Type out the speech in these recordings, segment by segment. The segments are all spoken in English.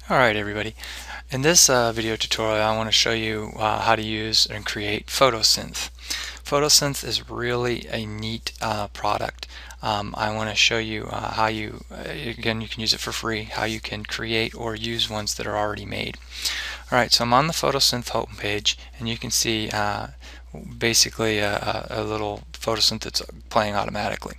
Alright everybody, in this video tutorial I want to show you how to use and create Photosynth. Photosynth is really a neat product. I want to show you how you, again you can use it for free, how you can create or use ones that are already made. Alright, so I'm on the Photosynth homepage and you can see basically a little Photosynth that's playing automatically.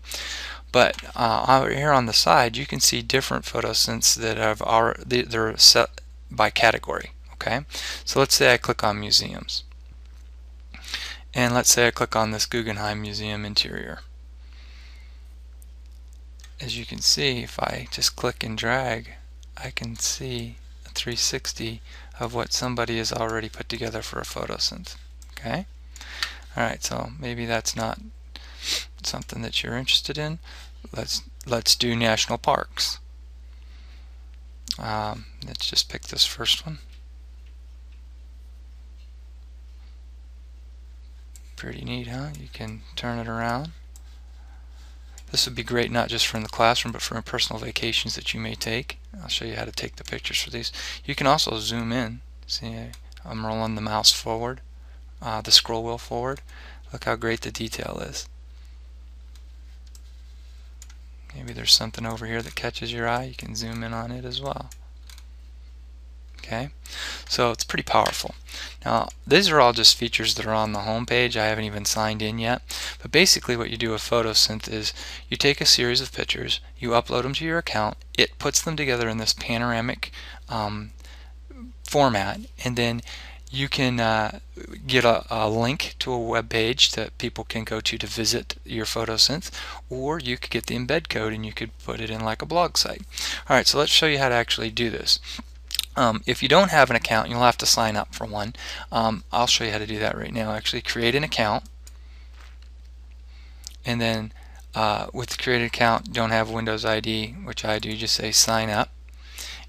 But over here on the side, you can see different photosynths that they're set by category. Okay, so let's say I click on museums, and let's say I click on this Guggenheim Museum interior. As you can see, if I just click and drag, I can see a 360 of what somebody has already put together for a photosynth. Okay, all right, so maybe that's not something that you're interested in. Let's do national parks. Let's just pick this first one. Pretty neat, huh? You can turn it around. This would be great not just for in the classroom, but for personal vacations that you may take. I'll show you how to take the pictures for these. You can also zoom in. See, I'm rolling the mouse forward, the scroll wheel forward. Look how great the detail is. Maybe there's something over here that catches your eye. You can zoom in on it as well. Okay, so it's pretty powerful. Now, these are all just features that are on the home page. I haven't even signed in yet. But basically what you do with Photosynth is you take a series of pictures, you upload them to your account, it puts them together in this panoramic format, and then you can get a link to a web page that people can go to visit your Photosynth, or you could get the embed code and you could put it in like a blog site. Alright, so let's show you how to actually do this. If you don't have an account, you'll have to sign up for one. I'll show you how to do that right now. Actually, create an account, and then with the created account, don't have Windows ID, which I do, just say sign up.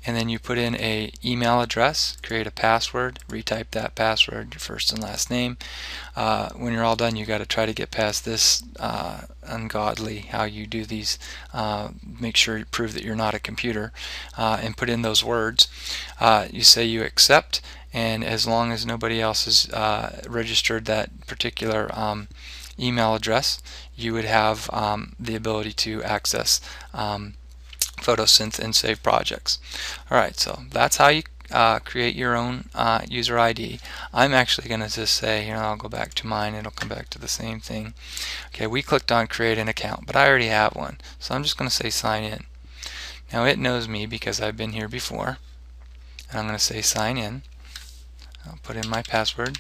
And then you put in a email address, create a password, retype that password, your first and last name. When you're all done, you got to try to get past this ungodly how you do these. Make sure you prove that you're not a computer, and put in those words. You say you accept, and as long as nobody else has registered that particular email address, you would have the ability to access Photosynth and save projects. Alright, so that's how you create your own user ID. I'm actually going to just say, here, I'll go back to mine, it'll come back to the same thing. Okay, we clicked on create an account, but I already have one, so I'm just going to say sign in. Now it knows me because I've been here before, and I'm going to say sign in. I'll put in my password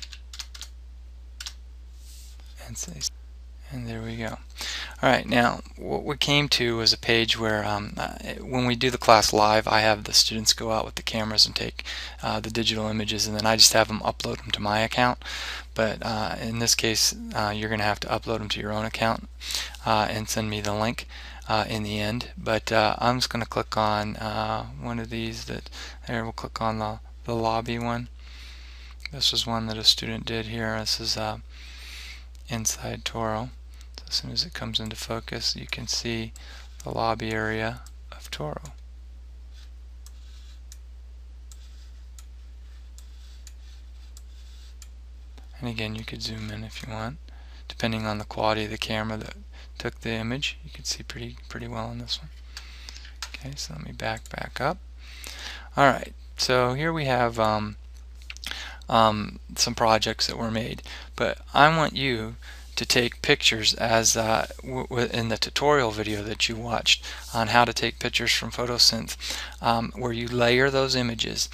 and say, and there we go. Alright, now what we came to was a page where when we do the class live, I have the students go out with the cameras and take the digital images, and then I just have them upload them to my account. But in this case, you're going to have to upload them to your own account and send me the link in the end. But I'm just going to click on one of these. There, we'll click on the lobby one. This is one that a student did here. This is inside Toro. As soon as it comes into focus, you can see the lobby area of Toro. And again, you could zoom in if you want, depending on the quality of the camera that took the image. You can see pretty well in this one. Okay, so let me back up. Alright, so here we have some projects that were made, but I want you to take pictures as in the tutorial video that you watched on how to take pictures from Photosynth, where you layer those images.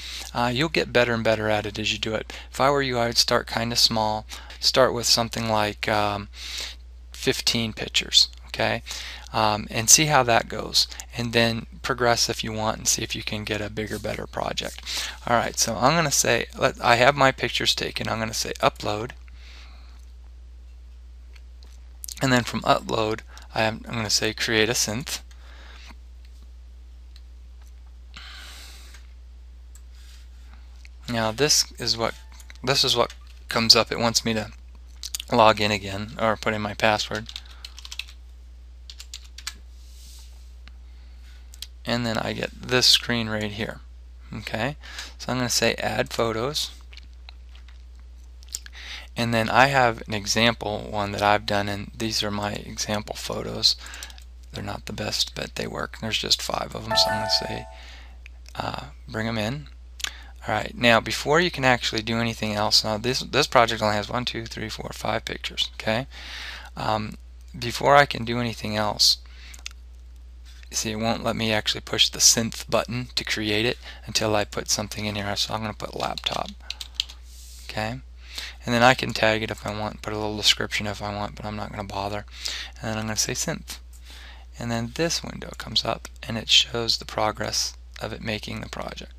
You'll get better and better at it as you do it. If I were you, I would start kind of small. Start with something like 15 pictures, okay, and see how that goes, and then progress if you want and see if you can get a bigger, better project. Alright, so I'm going to say, I have my pictures taken. I'm going to say upload. And then from upload, I'm going to say create a synth. Now this is what comes up. It wants me to log in again or put in my password. And then I get this screen right here. Okay, so I'm going to say add photos, and then I have an example one that I've done, and these are my example photos. They're not the best, but they work. There's just 5 of them, so I'm going to say bring them in. Alright, now before you can actually do anything else, now this project only has 1, 2, 3, 4, 5 pictures. Okay, before I can do anything else, see, it won't let me actually push the synth button to create it until I put something in here. So I'm going to put laptop. Okay, and then I can tag it if I want, put a little description if I want, but I'm not going to bother. And then I'm going to say synth, and then this window comes up and it shows the progress of it making the project.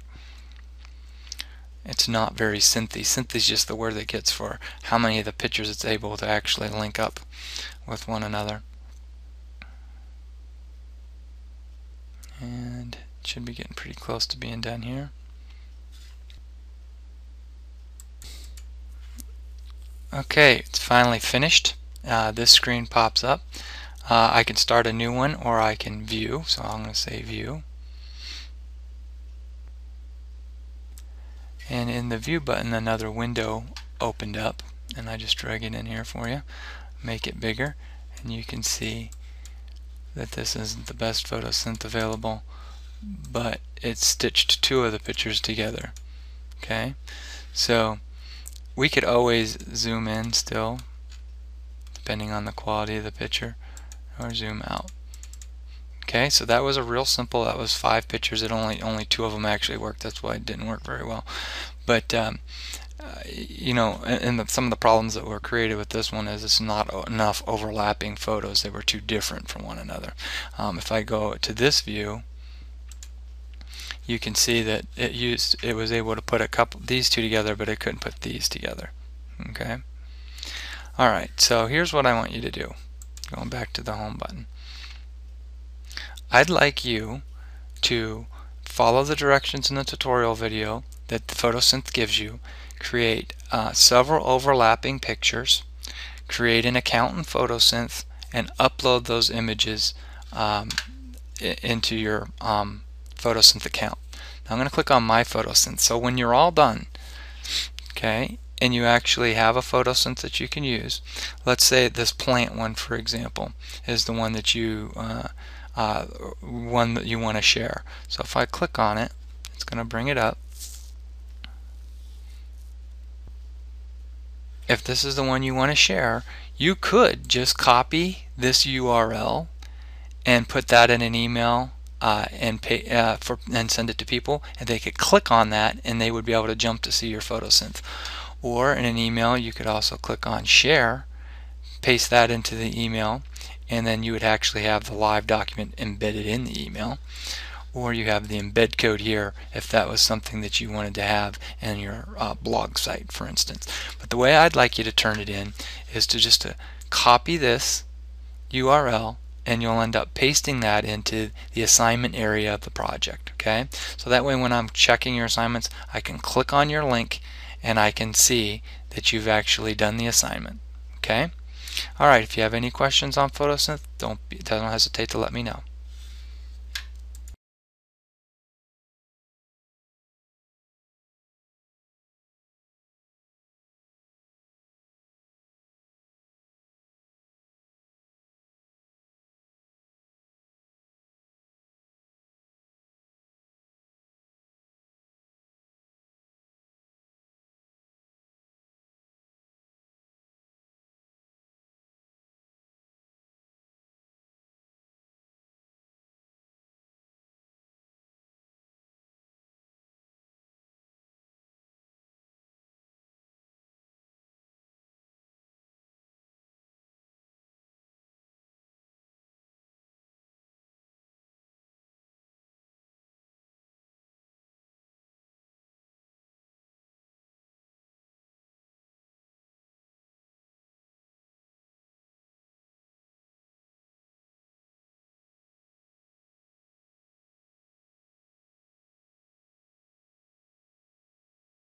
It's not very synthy. Synth is just the word that gets for how many of the pictures it's able to actually link up with one another. And it should be getting pretty close to being done here. Okay, it's finally finished. This screen pops up. I can start a new one, or I can view. So I'm going to say view. And in the view button, another window opened up, and I just drag it in here for you, make it bigger, and you can see that this isn't the best Photosynth available, but it's stitched 2 of the pictures together. Okay, so we could always zoom in still, depending on the quality of the picture, or zoom out. Okay, so that was a real simple. That was 5 pictures. It only 2 of them actually worked. That's why it didn't work very well. But you know, and some of the problems that were created with this one is it's not enough overlapping photos. They were too different from one another. If I go to this view, you can see that it was able to put these 2 together, but it couldn't put these together. Okay. All right. So here's what I want you to do. Going back to the home button. I'd like you to follow the directions in the tutorial video that the Photosynth gives you, create several overlapping pictures, create an account in Photosynth, and upload those images into your Photosynth account. Now I'm going to click on My Photosynth. So when you're all done, okay, and you actually have a Photosynth that you can use, let's say this plant one, for example, is the one that you want to share. So if I click on it, it's going to bring it up. If this is the one you want to share, you could just copy this URL and put that in an email and send it to people, and they could click on that and they would be able to jump to see your Photosynth. Or in an email, you could also click on share, paste that into the email, and then you would actually have the live document embedded in the email. Or you have the embed code here if that was something that you wanted to have in your blog site, for instance. But the way I'd like you to turn it in is to copy this URL, and you'll end up pasting that into the assignment area of the project. Okay, so that way when I'm checking your assignments, I can click on your link and I can see that you've actually done the assignment. Okay. Alright, if you have any questions on Photosynth, don't hesitate to let me know.